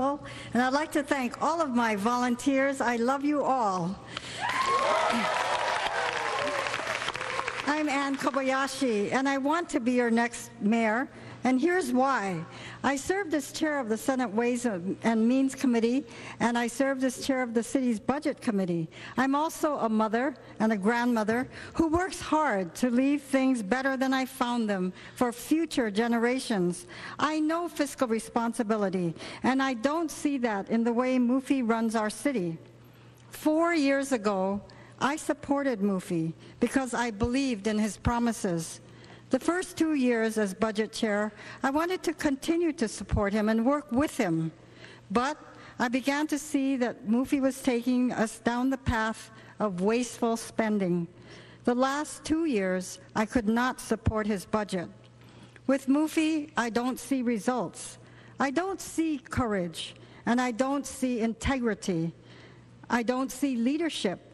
And I'd like to thank all of my volunteers. I love you all. I'm Ann Kobayashi, and I want to be your next mayor, and here's why. I served as chair of the Senate Ways and Means Committee, and I served as chair of the city's Budget Committee. I'm also a mother and a grandmother who works hard to leave things better than I found them for future generations. I know fiscal responsibility, and I don't see that in the way Mufi runs our city. 4 years ago, I supported Mufi because I believed in his promises. The first 2 years as budget chair, I wanted to continue to support him and work with him. But I began to see that Mufi was taking us down the path of wasteful spending. The last 2 years, I could not support his budget. With Mufi, I don't see results. I don't see courage, and I don't see integrity. I don't see leadership.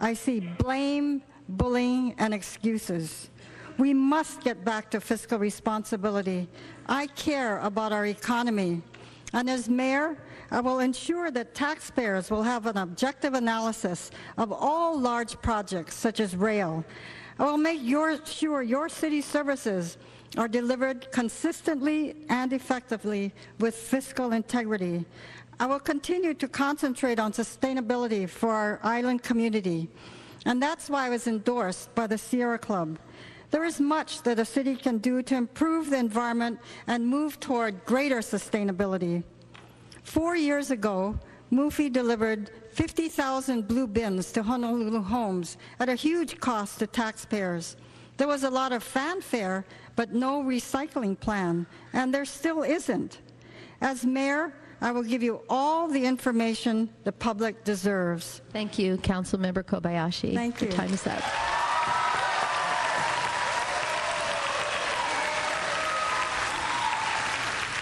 I see blame, bullying, and excuses. We must get back to fiscal responsibility. I care about our economy. And as mayor, I will ensure that taxpayers will have an objective analysis of all large projects, such as rail. I will make sure your city services are delivered consistently and effectively with fiscal integrity. I will continue to concentrate on sustainability for our island community. And that's why I was endorsed by the Sierra Club. There is much that a city can do to improve the environment and move toward greater sustainability. 4 years ago, Mufi delivered 50,000 blue bins to Honolulu homes at a huge cost to taxpayers. There was a lot of fanfare, but no recycling plan, and there still isn't. As mayor, I will give you all the information the public deserves. Thank you, Councilmember Kobayashi. Thank you. Your time is up.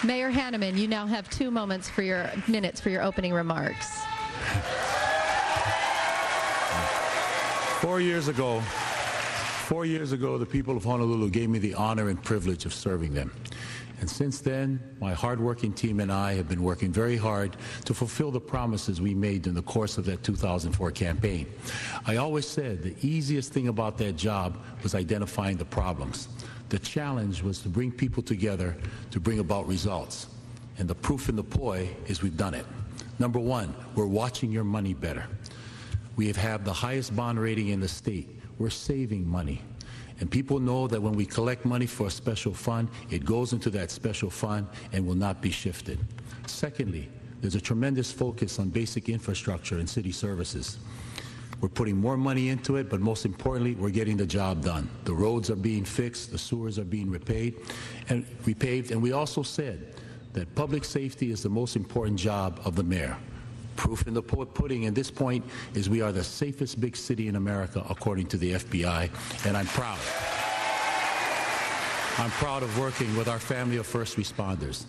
Mayor Hanneman, you now have 2 minutes for your opening remarks. 4 years ago, the people of Honolulu gave me the honor and privilege of serving them. And since then, my hardworking team and I have been working very hard to fulfill the promises we made in the course of that 2004 campaign. I always said the easiest thing about that job was identifying the problems. The challenge was to bring people together to bring about results. And the proof in the pudding is we've done it. Number one, we're watching your money better. We have had the highest bond rating in the state. We're saving money. And people know that when we collect money for a special fund, it goes into that special fund and will not be shifted. Secondly, there's a tremendous focus on basic infrastructure and city services. We're putting more money into it, but most importantly, we're getting the job done. The roads are being fixed, the sewers are being repaved, and we also said that public safety is the most important job of the mayor. Proof in the pudding at this point is we are the safest big city in America, according to the FBI, and I'm proud. I'm proud of working with our family of first responders.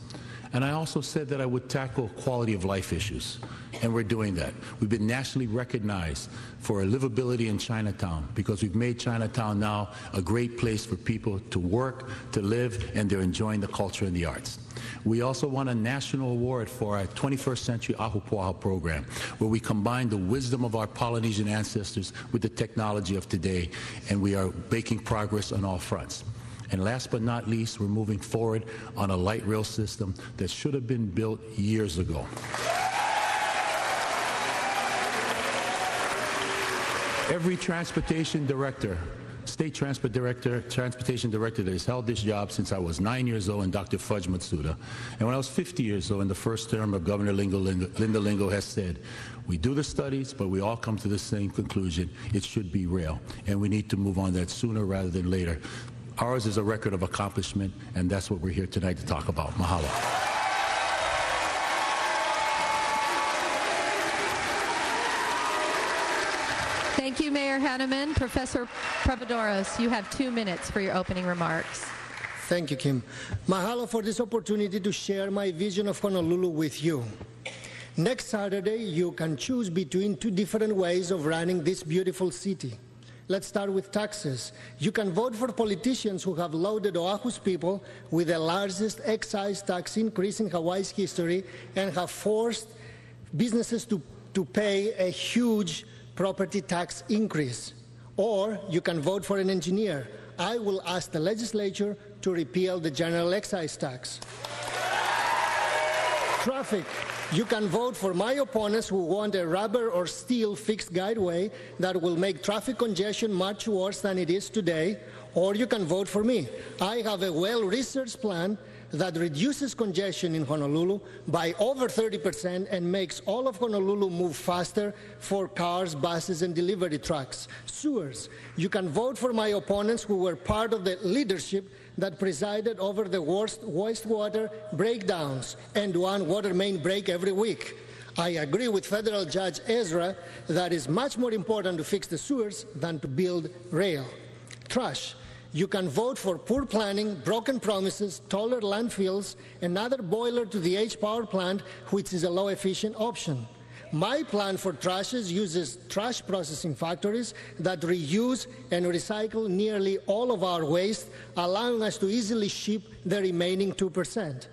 And I also said that I would tackle quality of life issues, and we're doing that. We've been nationally recognized for our livability in Chinatown because we've made Chinatown now a great place for people to work, to live, and they're enjoying the culture and the arts. We also won a national award for our 21st Century Ahupua'a program, where we combine the wisdom of our Polynesian ancestors with the technology of today, and we are making progress on all fronts. And last but not least, we're moving forward on a light rail system that should have been built years ago. Every transportation director, state transportation director that has held this job since I was 9 years old, and Dr. Fudge Matsuda, and when I was 50 years old in the first term of Governor Linda Lingo has said, we do the studies, but we all come to the same conclusion: it should be rail, and we need to move on that sooner rather than later. Ours is a record of accomplishment, and that's what we're here tonight to talk about. Mahalo. Thank you, Mayor Hanneman. Professor Prevodoros, you have 2 minutes for your opening remarks. Thank you, Kim. Mahalo for this opportunity to share my vision of Honolulu with you. Next Saturday, you can choose between 2 different ways of running this beautiful city. Let's start with taxes. You can vote for politicians who have loaded Oahu's people with the largest excise tax increase in Hawaii's history and have forced businesses to pay a huge property tax increase. Or you can vote for an engineer. I will ask the legislature to repeal the general excise tax. Traffic. You can vote for my opponents who want a rubber or steel fixed guideway that will make traffic congestion much worse than it is today, or you can vote for me. I have a well-researched plan that reduces congestion in Honolulu by over 30% and makes all of Honolulu move faster for cars, buses, and delivery trucks. Sewers. You can vote for my opponents who were part of the leadership that presided over the worst wastewater breakdowns and one water main break every week. I agree with Federal Judge Ezra that it's much more important to fix the sewers than to build rail. Trash. You can vote for poor planning, broken promises, taller landfills, another boiler to the H power plant, which is a low-efficient option. My plan for trashes uses trash processing factories that reuse and recycle nearly all of our waste, allowing us to easily ship the remaining 2%.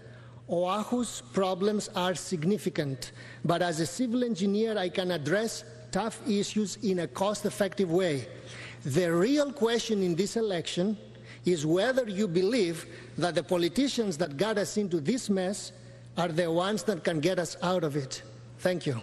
Oahu's problems are significant, but as a civil engineer, I can address tough issues in a cost-effective way. The real question in this election is whether you believe that the politicians that got us into this mess are the ones that can get us out of it. Thank you.